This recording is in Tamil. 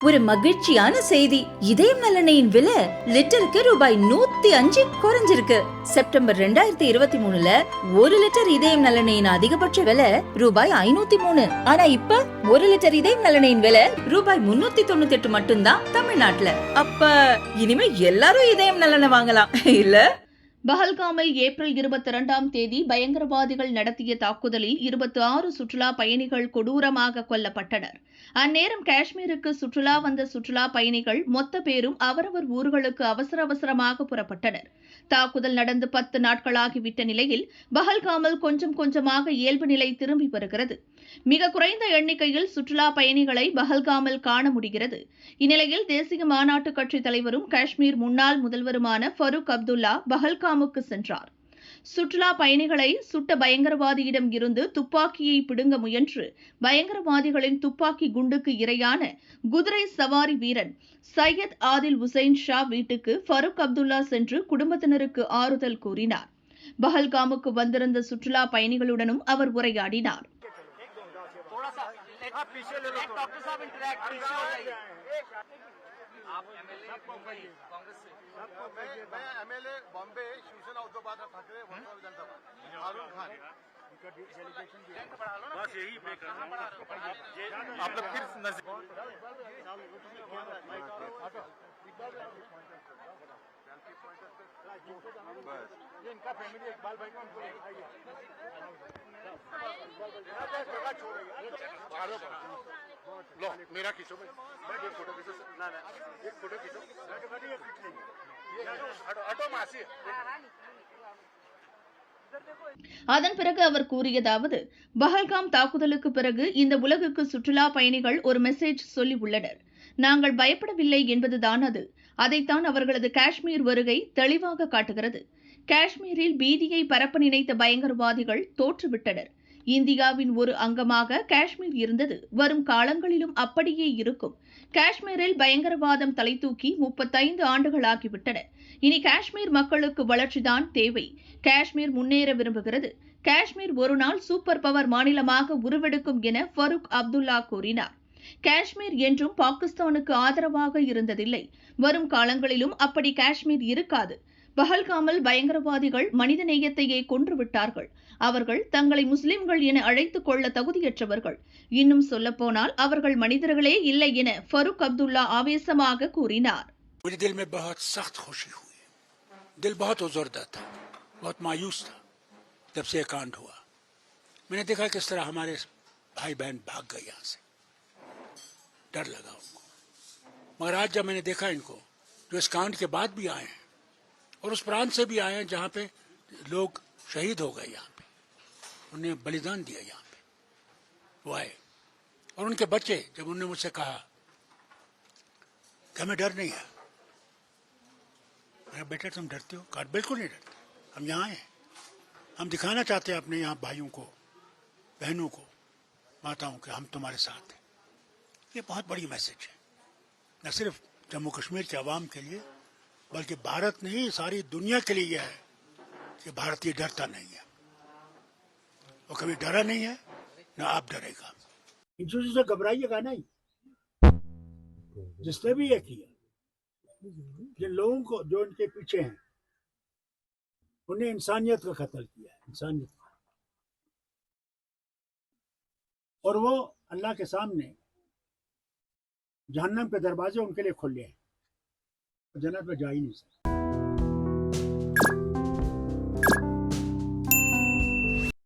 ஒரு மகிழ்ச்சியான செய்தி. இதயம் நல்லெண்ணெயின் விலை லிட்டருக்கு ரூபாய் 105 குறைஞ்சிருக்கு. செப்டம்பர் 2023ல 1 லிட்டர் இதயம் நல்லெண்ணெயின் அதிகபட்ச விலை ரூபாய் 503. ஆனா இப்ப 1 லிட்டர் இதயம் நல்லெண்ணெயின் விலை ரூபாய் 398 மட்டும்தான் தமிழ்நாட்டுல. அப்ப இனிமே எல்லாரும் இதயம் நல்லெண்ணெய் வாங்கலாம் இல்ல? பஹல்காமில் ஏப்ரல் 22ஆம் தேதி பயங்கரவாதிகள் நடத்திய தாக்குதலில் 26 சுற்றுலா பயணிகள் கொடூரமாக கொல்லப்பட்டனர். அந்நேரம் காஷ்மீருக்கு சுற்றுலா வந்த சுற்றுலா பயணிகள் மொத்த பேரும் அவரவர் ஊர்களுக்கு அவசரமாக புறப்பட்டனர். தாக்குதல் நடந்து 10 நாட்களாகிவிட்ட நிலையில் பஹல்காமில் கொஞ்சம் கொஞ்சமாக இயல்பு நிலை திரும்பி வருகிறது. மிக குறைந்த எண்ணிக்கையில் சுற்றுலா பயணிகளை பஹல்காமில் காண முடிகிறது. இந்நிலையில் தேசிய மாநாட்டு கட்சி தலைவரும் காஷ்மீர் முன்னாள் முதல்வருமான ஃபரூக் அப்துல்லா பஹல்காமுக்கு சென்றார். சுற்றுலா பயணிகளை சுட்ட பயங்கரவாதியிடம் இருந்து துப்பாக்கியை பிடுங்க முயன்று பயங்கரவாதிகளின் துப்பாக்கி குண்டுக்கு இரையான குதிரை சவாரி வீரன் சையத் ஆதில் உசைன் ஷா வீட்டுக்கு ஃபரூக் அப்துல்லா சென்று குடும்பத்தினருக்கு ஆறுதல் கூறினார். பஹல்காமுக்கு வந்திருந்த சுற்றுலா பயணிகளுடனும் அவர் உரையாடினார். मैं एमएलए बॉम्बे शिवसेना उद्धव बाला ठाकरे वर्धा विधानसभा हारून खान डेलीगेशन भी बस यही पे करना आप लोग फिर नजदीक ये इनका फैमिली इकबाल भाई को उनको लो मेरा खींचो भाई एक फोटो खींचो ना एक फोटो खींचो அதன் பிறகு அவர் கூறியதாவது, பஹல்காம் தாக்குதலுக்கு பிறகு இந்த உலகுக்கு சுற்றுலா பயணிகள் ஒரு மெசேஜ் சொல்லி உள்ளனர். நாங்கள் பயப்படவில்லை என்பதுதான் அது. அதைத்தான் அவர்களது காஷ்மீர் வருகை தெளிவாக காட்டுகிறது. காஷ்மீரில் பீதியை பரப்ப நினைத்த பயங்கரவாதிகள் தோற்றுவிட்டனர். இந்தியாவின் ஒரு அங்கமாக காஷ்மீர் இருந்தது. வரும் காலங்களிலும் அப்படியே இருக்கும். காஷ்மீரில் பயங்கரவாதம் தலைதூக்கி 35 ஆண்டுகளாகிவிட்டன. இனி காஷ்மீர் மக்களுக்கு வளர்ச்சிதான் தேவை. காஷ்மீர் முன்னேற விரும்புகிறது. காஷ்மீர் ஒரு நாள் சூப்பர் பவர் மாநிலமாக உருவெடுக்கும் என ஃபரூக் அப்துல்லா கூறினார். காஷ்மீர் என்றும் பாகிஸ்தானுக்கு ஆதரவாக இருந்ததில்லை. வரும் காலங்களிலும் அப்படி காஷ்மீர் இருக்காது. பஹல்காமில் பயங்கரவாதிகள் மனித நேயத்தையே கொன்றுவிட்டார்கள். அவர்கள் தங்களை முஸ்லிம்கள் என அழைத்துக் கொள்ள தகுதியற்றவர்கள். இன்னும் சொல்லப்போனால் அவர்கள் மனிதர்களே இல்லை என ஃபரூக் அப்துல்லா ஆவேசமாக கூறினார். मेरे दिल में बहुत सख्त खुशी हुई, दिल बहुत उजरदा था, बहुत मायूस था जब से कांड हुआ। मैंने देखा किस तरह हमारे भाई बहन भाग गए यहाँ से, डर लगा उनको। मगर आज जब मैंने देखा इनको जो इस कांड के बाद भी आए हैं और उस प्रांत से भी आए हैं जहाँ पे लोग शहीद हो गए, यहाँ पे उन्हें बलिदान दिया, यहाँ पे वो आए और उनके बच्चे जब उन्होंने मुझसे कहा कि हमें डर नहीं है, बेटा तुम डरते हो? कहा बिल्कुल नहीं डरते, हम यहाँ हैं, हम दिखाना चाहते हैं अपने यहाँ भाइयों को, बहनों को, माताओं के हम तुम्हारे साथ हैं। ये बहुत बड़ी मैसेज है, न सिर्फ जम्मू कश्मीर के अवाम के लिए बल्कि भारत नहीं सारी दुनिया के लिए यह है कि भारतीय डरता नहीं है, वो कभी डरा नहीं है, न आप डरेगा। इन चीजों से घबराइएगा नहीं। जिसने भी ये किया, जिन लोगों को जो इनके पीछे हैं, उन्हें इंसानियत का कत्ल किया है, इंसानियत का। और वो अल्लाह के सामने जहन्नम के दरवाजे उनके लिए खुले हैं, जन्नत में जा ही नहीं सकते।